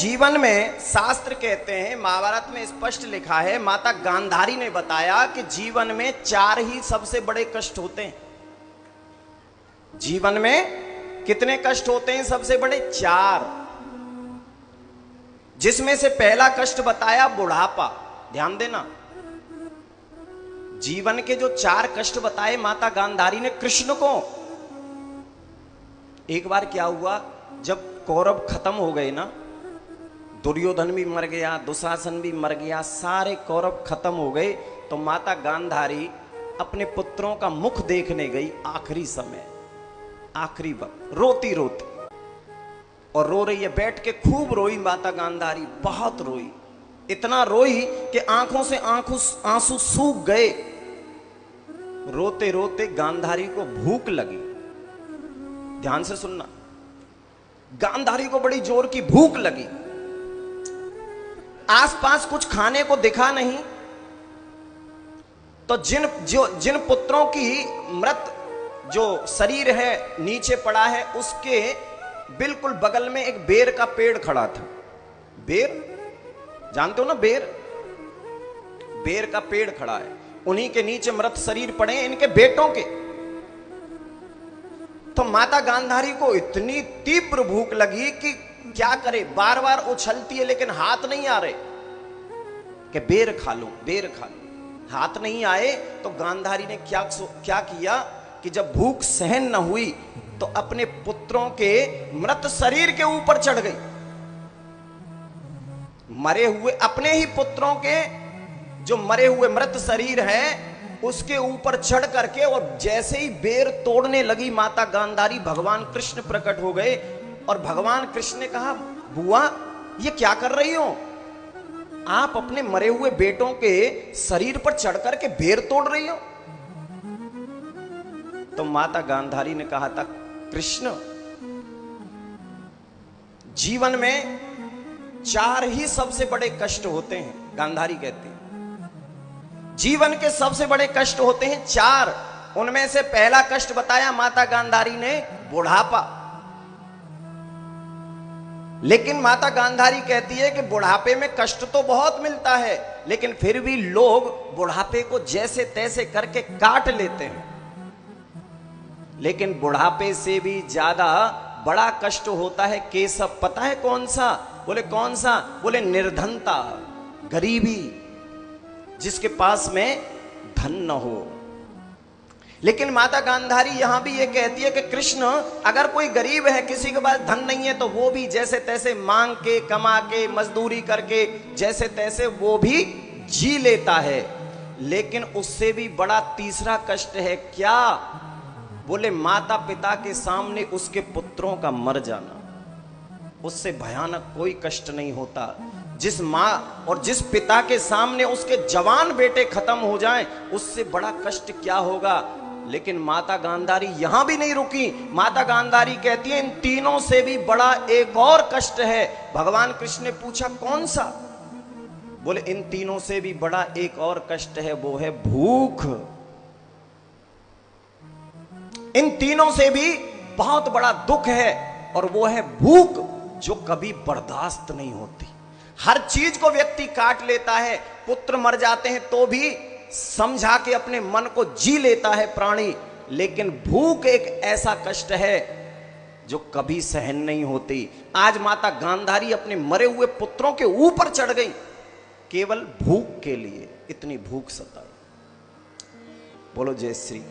जीवन में शास्त्र कहते हैं, महाभारत में स्पष्ट लिखा है, माता गांधारी ने बताया कि जीवन में 4 ही सबसे बड़े कष्ट होते हैं। जीवन में कितने कष्ट होते हैं सबसे बड़े? 4। जिसमें से पहला कष्ट बताया बुढ़ापा। ध्यान देना, जीवन के जो 4 कष्ट बताए माता गांधारी ने कृष्ण को। एक बार क्या हुआ, जब कौरव खत्म हो गए ना, दुर्योधन भी मर गया, दुशासन भी मर गया, सारे कौरव खत्म हो गए, तो माता गांधारी अपने पुत्रों का मुख देखने गई। आखिरी समय, आखिरी वक्त, रोती रोती, और रो रही है, बैठ के खूब रोई माता गांधारी, बहुत रोई, इतना रोई कि आंखों से आंसू सूख गए। रोते रोते गांधारी को भूख लगी। ध्यान से सुनना, गांधारी को बड़ी जोर की भूख लगी। आसपास कुछ खाने को दिखा नहीं, तो जिन पुत्रों की मृत जो शरीर है नीचे पड़ा है, उसके बिल्कुल बगल में एक बेर का पेड़ खड़ा था। बेर जानते हो ना, बेर का पेड़ खड़ा है, उन्हीं के नीचे मृत शरीर पड़े हैं, इनके बेटों के। तो माता गांधारी को इतनी तीव्र भूख लगी कि क्या करे, बार बार उछलती है लेकिन हाथ नहीं आ रहे कि बेर खा लूं, बेर खा लूं। हाथ नहीं आए तो गांधारी ने क्या किया कि जब भूख सहन न हुई तो अपने पुत्रों के मृत शरीर के ऊपर चढ़ गई। मरे हुए अपने ही पुत्रों के जो मरे हुए मृत शरीर है उसके ऊपर चढ़ करके, और जैसे ही बेर तोड़ने लगी माता गांधारी, भगवान कृष्ण प्रकट हो गए। और भगवान कृष्ण ने कहा, बुआ ये क्या कर रही हो आप? अपने मरे हुए बेटों के शरीर पर चढ़ करके बेर तोड़ रही हो। तो माता गांधारी ने कहा था, कृष्ण, जीवन में 4 ही सबसे बड़े कष्ट होते हैं। गांधारी कहती है जीवन के सबसे बड़े कष्ट होते हैं 4। उनमें से पहला कष्ट बताया माता गांधारी ने, बुढ़ापा। लेकिन माता गांधारी कहती है कि बुढ़ापे में कष्ट तो बहुत मिलता है, लेकिन फिर भी लोग बुढ़ापे को जैसे तैसे करके काट लेते हैं। लेकिन बुढ़ापे से भी ज्यादा बड़ा कष्ट होता है केशव। पता है कौन सा? बोले कौन सा? बोले निर्धनता, गरीबी, जिसके पास में धन न हो। लेकिन माता गांधारी यहां भी ये कहती है कि कृष्ण, अगर कोई गरीब है, किसी के पास धन नहीं है, तो वो भी जैसे तैसे मांग के, कमा के, मजदूरी करके जैसे तैसे वो भी जी लेता है। लेकिन उससे भी बड़ा तीसरा कष्ट है। क्या? बोले माता पिता के सामने उसके पुत्रों का मर जाना। उससे भयानक कोई कष्ट नहीं होता। जिस माँ और जिस पिता के सामने उसके जवान बेटे खत्म हो जाएं, उससे बड़ा कष्ट क्या होगा। लेकिन माता गांधारी यहां भी नहीं रुकी। माता गांधारी कहती है, इन तीनों से भी बड़ा एक और कष्ट है। भगवान कृष्ण ने पूछा, कौन सा? बोले इन तीनों से भी बड़ा एक और कष्ट है, वो है भूख। इन तीनों से भी बहुत बड़ा दुख है, और वो है भूख, जो कभी बर्दाश्त नहीं होती। हर चीज को व्यक्ति काट लेता है। पुत्र मर जाते हैं तो भी समझा के अपने मन को जी लेता है प्राणी, लेकिन भूख एक ऐसा कष्ट है जो कभी सहन नहीं होती। आज माता गांधारी अपने मरे हुए पुत्रों के ऊपर चढ़ गई, केवल भूख के लिए। इतनी भूख सताई। बोलो जय श्री।